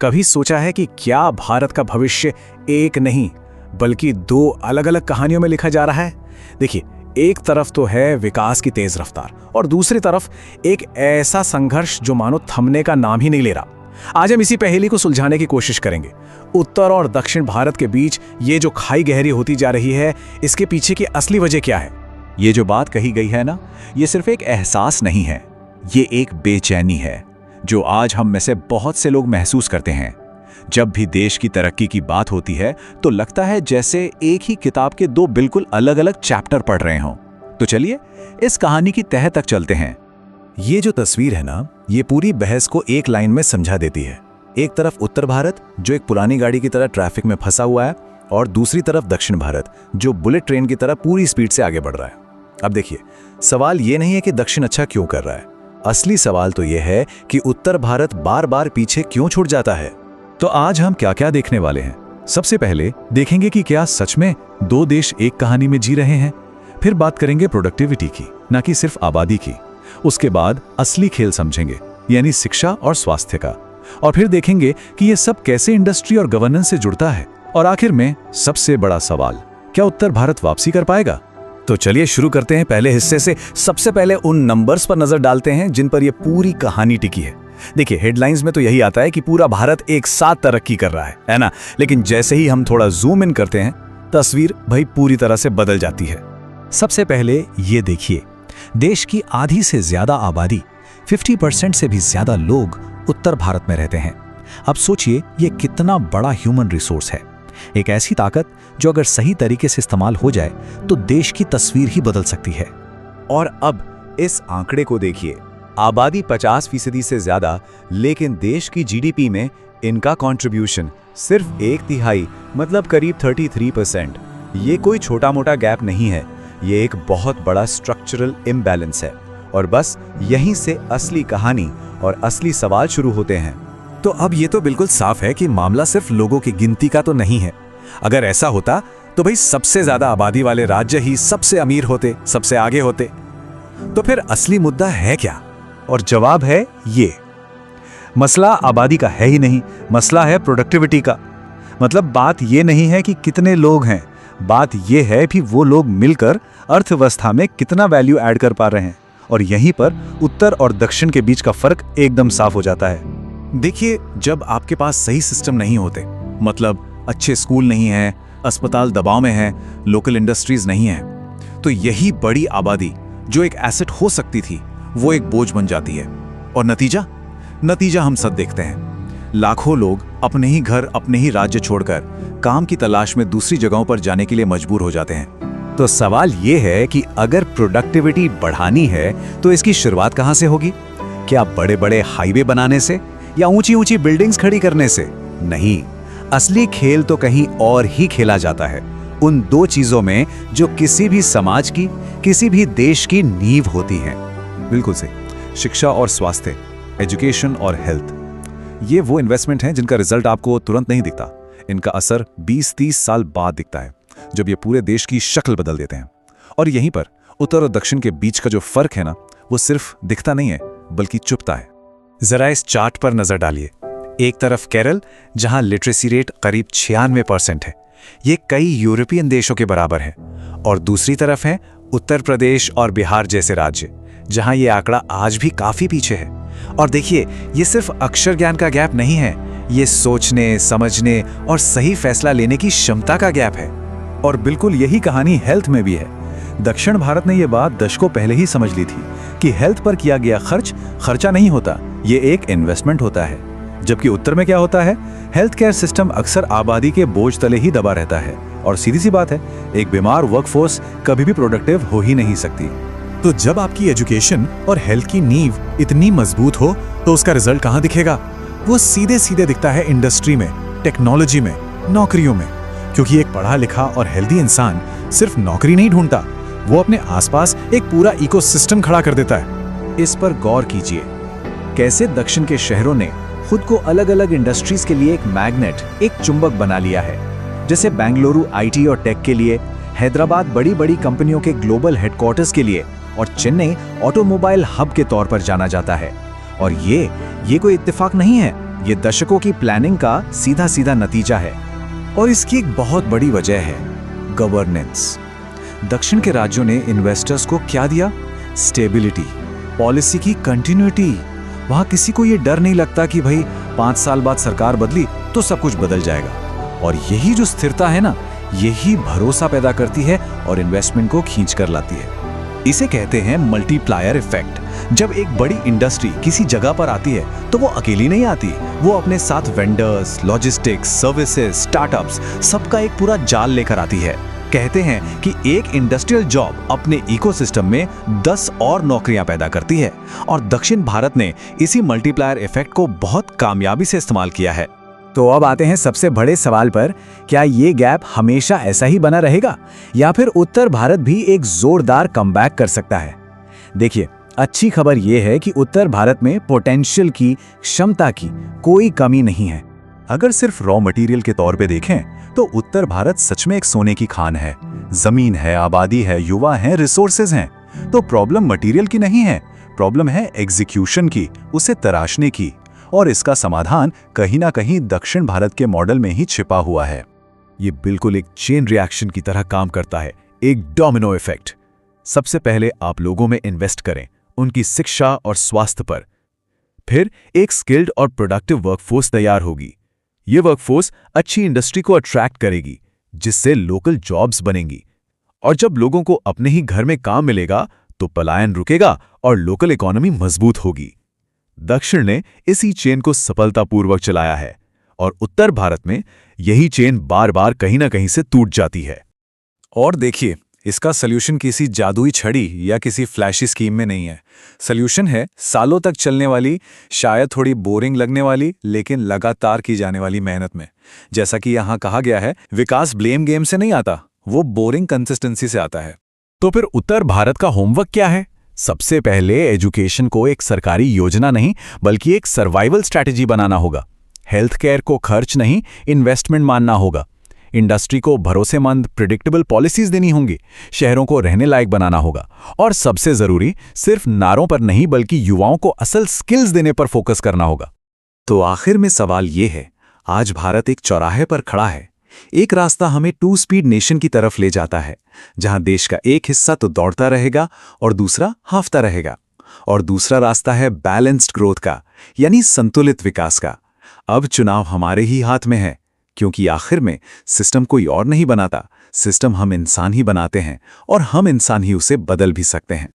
कभी सोचा है कि क्या भारत का भविष्य एक नहीं बल्कि दो अलग अलग कहानियों में लिखा जा रहा है? देखिए, एक तरफ तो है विकास की तेज रफ्तार और दूसरी तरफ एक ऐसा संघर्ष जो मानो थमने का नाम ही नहीं ले रहा। आज हम इसी पहेली को सुलझाने की कोशिश करेंगे। उत्तर और दक्षिण भारत के बीच ये जो खाई गहरी होती जा रही है, इसके पीछे की असली वजह क्या है? ये जो बात कही गई है ना, ये सिर्फ एक एहसास नहीं है, ये एक बेचैनी है जो आज हम में से बहुत से लोग महसूस करते हैं। जब भी देश की तरक्की की बात होती है तो लगता है जैसे एक ही किताब के दो बिल्कुल अलग अलग चैप्टर पढ़ रहे हों। तो चलिए इस कहानी की तह तक चलते हैं। ये जो तस्वीर है ना, ये पूरी बहस को एक लाइन में समझा देती है। एक तरफ उत्तर भारत जो एक पुरानी गाड़ी की तरह ट्रैफिक में फंसा हुआ है, और दूसरी तरफ दक्षिण भारत जो बुलेट ट्रेन की तरह पूरी स्पीड से आगे बढ़ रहा है। अब देखिए, सवाल ये नहीं है कि दक्षिण अच्छा क्यों कर रहा है, असली सवाल तो यह है कि उत्तर भारत बार बार पीछे क्यों छूट जाता है। तो आज हम क्या क्या देखने वाले हैं? सबसे पहले देखेंगे कि क्या सच में दो देश एक कहानी में जी रहे हैं। फिर बात करेंगे प्रोडक्टिविटी की, ना कि सिर्फ आबादी की। उसके बाद असली खेल समझेंगे, यानी शिक्षा और स्वास्थ्य का। और फिर देखेंगे कि ये सब कैसे इंडस्ट्री और गवर्नेंस से जुड़ता है। और आखिर में सबसे बड़ा सवाल, क्या उत्तर भारत वापसी कर पाएगा? तो चलिए शुरू करते हैं पहले हिस्से से। सबसे पहले उन नंबर्स पर नजर डालते हैं जिन पर यह पूरी कहानी टिकी है। देखिए, हेडलाइंस में तो यही आता है कि पूरा भारत एक साथ तरक्की कर रहा है ना? लेकिन जैसे ही हम थोड़ा जूम इन करते हैं, तस्वीर भाई पूरी तरह से बदल जाती है। सबसे पहले ये देखिए, देश की आधी से ज्यादा आबादी, 50% से भी ज्यादा लोग उत्तर भारत में रहते हैं। अब सोचिए, ये कितना बड़ा ह्यूमन रिसोर्स है। एक ऐसी ताकत जो अगर सही तरीके से इस्तेमाल हो जाए तो देश की तस्वीर ही बदल सकती है। और अब इस आंकड़े को देखिए, आबादी 50% से ज्यादा, लेकिन देश की जीडीपी में इनका कंट्रीब्यूशन सिर्फ 1/3, मतलब करीब 33%। ये कोई छोटा मोटा गैप नहीं है, ये एक बहुत बड़ा स्ट्रक्चरल इम्बैलेंस है। और बस यहीं से असली कहानी और असली सवाल शुरू होते हैं। तो अब ये तो बिल्कुल साफ है कि मामला सिर्फ लोगों की गिनती का तो नहीं है। अगर ऐसा होता तो भाई सबसे ज्यादा आबादी वाले राज्य ही सबसे अमीर होते, सबसे आगे होते। तो फिर असली मुद्दा है क्या? और जवाब है ये, मसला आबादी का है ही नहीं, मसला है प्रोडक्टिविटी का। मतलब बात ये नहीं है कि कितने लोग हैं, बात ये है कि वो लोग मिलकर अर्थव्यवस्था में कितना वैल्यू ऐड कर पा रहे हैं। और यहीं पर उत्तर और दक्षिण के बीच का फर्क एकदम साफ हो जाता है। देखिए, जब आपके पास सही सिस्टम नहीं होते, मतलब अच्छे स्कूल नहीं है, अस्पताल दबाव में है, लोकल इंडस्ट्रीज नहीं है, तो यही बड़ी आबादी जो एक एसेट हो सकती थी वो एक बोझ बन जाती है। और नतीजा हम सब देखते हैं। लाखों लोग अपने ही घर, अपने ही राज्य छोड़कर काम की तलाश में दूसरी जगहों पर जाने के लिए मजबूर हो जाते हैं। तो सवाल ये है कि अगर प्रोडक्टिविटी बढ़ानी है तो इसकी शुरुआत कहां से होगी? क्या बड़े बड़े हाईवे बनाने से या ऊंची ऊंची बिल्डिंग्स खड़ी करने से? नहीं, असली खेल तो कहीं और ही खेला जाता है, उन दो चीजों में जो किसी भी समाज की, किसी भी देश की नींव होती हैं। बिल्कुल सही, शिक्षा और स्वास्थ्य, एजुकेशन और हेल्थ। ये वो इन्वेस्टमेंट हैं जिनका रिजल्ट आपको तुरंत नहीं दिखता, इनका असर 20-30 साल बाद दिखता है, जब ये पूरे देश की शक्ल बदल देते हैं। और यहीं पर उत्तर और दक्षिण के बीच का जो फर्क है ना, वो सिर्फ दिखता नहीं है बल्कि चुभता है। जरा इस चार्ट पर नजर डालिए। एक तरफ केरल, जहां लिटरेसी रेट करीब 96% है, ये कई यूरोपियन देशों के बराबर है। और दूसरी तरफ है उत्तर प्रदेश और बिहार जैसे राज्य, जहां ये आंकड़ा आज भी काफी पीछे है। और देखिए, ये सिर्फ अक्षर ज्ञान का गैप नहीं है, ये सोचने, समझने और सही फैसला लेने की क्षमता का गैप है। और बिल्कुल यही कहानी हेल्थ में भी है। दक्षिण भारत ने यह बात दशकों पहले ही समझ ली थी कि हेल्थ पर किया गया खर्चा नहीं होता, ये एक इन्वेस्टमेंट होता है। जबकि उत्तर में क्या होता है? हेल्थ केयर सिस्टम अक्सर आबादी के बोझ तले ही दबा रहता है। और सीधी सी बात है, एक बीमार वर्कफोर्स कभी भी प्रोडक्टिव हो ही नहीं सकती। तो जब आपकी एजुकेशन और हेल्थ की नींव इतनी मजबूत हो तो उसका रिजल्ट कहाँ दिखेगा? वो सीधे सीधे दिखता है इंडस्ट्री में, टेक्नोलॉजी में, नौकरियों में। क्योंकि एक पढ़ा लिखा और हेल्दी इंसान सिर्फ नौकरी नहीं ढूंढता, वो अपने आसपास एक पूरा इकोसिस्टम खड़ा कर देता है। इस पर गौर कीजिए, कैसे दक्षिण के शहरों ने खुद को अलग अलग इंडस्ट्रीज के लिए एक मैग्नेट, एक चुंबक बना लिया है। जैसे बेंगलुरु आईटी और टेक के लिए, हैदराबाद बड़ी बड़ी कंपनियों के ग्लोबल हेडक्वार्टर्स के लिए, और चेन्नई ऑटोमोबाइल हब के तौर पर जाना जाता है। और ये कोई इत्तेफाक नहीं है, ये दशकों की प्लानिंग का सीधा सीधा नतीजा है। और इसकी एक बहुत बड़ी वजह है गवर्नेंस। दक्षिण के राज्यों ने इन्वेस्टर्स को क्या दिया? स्टेबिलिटी, पॉलिसी की कंटिन्यूटी। वहां किसी को ये डर नहीं लगता कि भाई 5 साल बाद सरकार बदली तो सब कुछ बदल जाएगा। और यही जो स्थिरता है ना, यही भरोसा पैदा करती है और इन्वेस्टमेंट को खींच कर लाती है। इसे कहते हैं मल्टीप्लायर इफेक्ट। जब एक बड़ी इंडस्ट्री किसी जगह पर आती है तो वो अकेली नहीं आती, वो अपने साथ वेंडर्स, लॉजिस्टिक्स, सर्विसेज, स्टार्टअप्स, सबका एक पूरा जाल लेकर आती है। कहते हैं कि एक इंडस्ट्रियल जॉब अपने इकोसिस्टम में 10 और नौकरियां पैदा करती है। और दक्षिण भारत ने इसी मल्टीप्लायर इफेक्ट को बहुत कामयाबी से इस्तेमाल किया है। तो अब आते हैं सबसे बड़े सवाल पर, क्या ये गैप हमेशा ऐसा ही बना रहेगा या फिर उत्तर भारत भी एक जोरदार कमबैक कर सकता है? देखिए, अच्छी खबर यह है कि उत्तर भारत में पोटेंशियल की, क्षमता की कोई कमी नहीं है। अगर सिर्फ रॉ मटेरियल के तौर पे देखें तो उत्तर भारत सच में एक सोने की खान है। जमीन है, आबादी है, युवा हैं, रिसोर्सेज हैं। तो प्रॉब्लम मटेरियल की नहीं है, प्रॉब्लम है एग्जीक्यूशन की, उसे तराशने की। और इसका समाधान कहीं ना कहीं दक्षिण भारत के मॉडल में ही छिपा हुआ है। ये बिल्कुल एक चेन रिएक्शन की तरह काम करता है, एक डोमिनो इफेक्ट। सबसे पहले आप लोगों में इन्वेस्ट करें, उनकी शिक्षा और स्वास्थ्य पर। फिर एक स्किल्ड और प्रोडक्टिव वर्कफोर्स तैयार होगी। ये वर्कफोर्स अच्छी इंडस्ट्री को अट्रैक्ट करेगी, जिससे लोकल जॉब्स बनेंगी। और जब लोगों को अपने ही घर में काम मिलेगा तो पलायन रुकेगा और लोकल इकोनॉमी मजबूत होगी। दक्षिण ने इसी चेन को सफलतापूर्वक चलाया है और उत्तर भारत में यही चेन बार बार कहीं ना कहीं से टूट जाती है। और देखिए, इसका सल्यूशन किसी जादुई छड़ी या किसी फ्लैशी स्कीम में नहीं है। सल्यूशन है सालों तक चलने वाली, शायद थोड़ी बोरिंग लगने वाली, लेकिन लगातार की जाने वाली मेहनत में। जैसा कि यहां कहा गया है, विकास ब्लेम गेम से नहीं आता, वो बोरिंग कंसिस्टेंसी से आता है। तो फिर उत्तर भारत का होमवर्क क्या है? सबसे पहले एजुकेशन को एक सरकारी योजना नहीं बल्कि एक सर्वाइवल स्ट्रैटेजी बनाना होगा। हेल्थ केयर को खर्च नहीं, इन्वेस्टमेंट मानना होगा। इंडस्ट्री को भरोसेमंद, प्रिडिक्टेबल पॉलिसीज देनी होंगी। शहरों को रहने लायक बनाना होगा। और सबसे जरूरी, सिर्फ नारों पर नहीं बल्कि युवाओं को असल स्किल्स देने पर फोकस करना होगा। तो आखिर में सवाल ये है, आज भारत एक चौराहे पर खड़ा है। एक रास्ता हमें 2 स्पीड नेशन की तरफ ले जाता है, जहां देश का एक हिस्सा तो दौड़ता रहेगा और दूसरा हांफता रहेगा। और दूसरा रास्ता है बैलेंस्ड ग्रोथ का, यानी संतुलित विकास का। अब चुनाव हमारे ही हाथ में है, क्योंकि आखिर में सिस्टम कोई और नहीं बनाता, सिस्टम हम इंसान ही बनाते हैं और हम इंसान ही उसे बदल भी सकते हैं।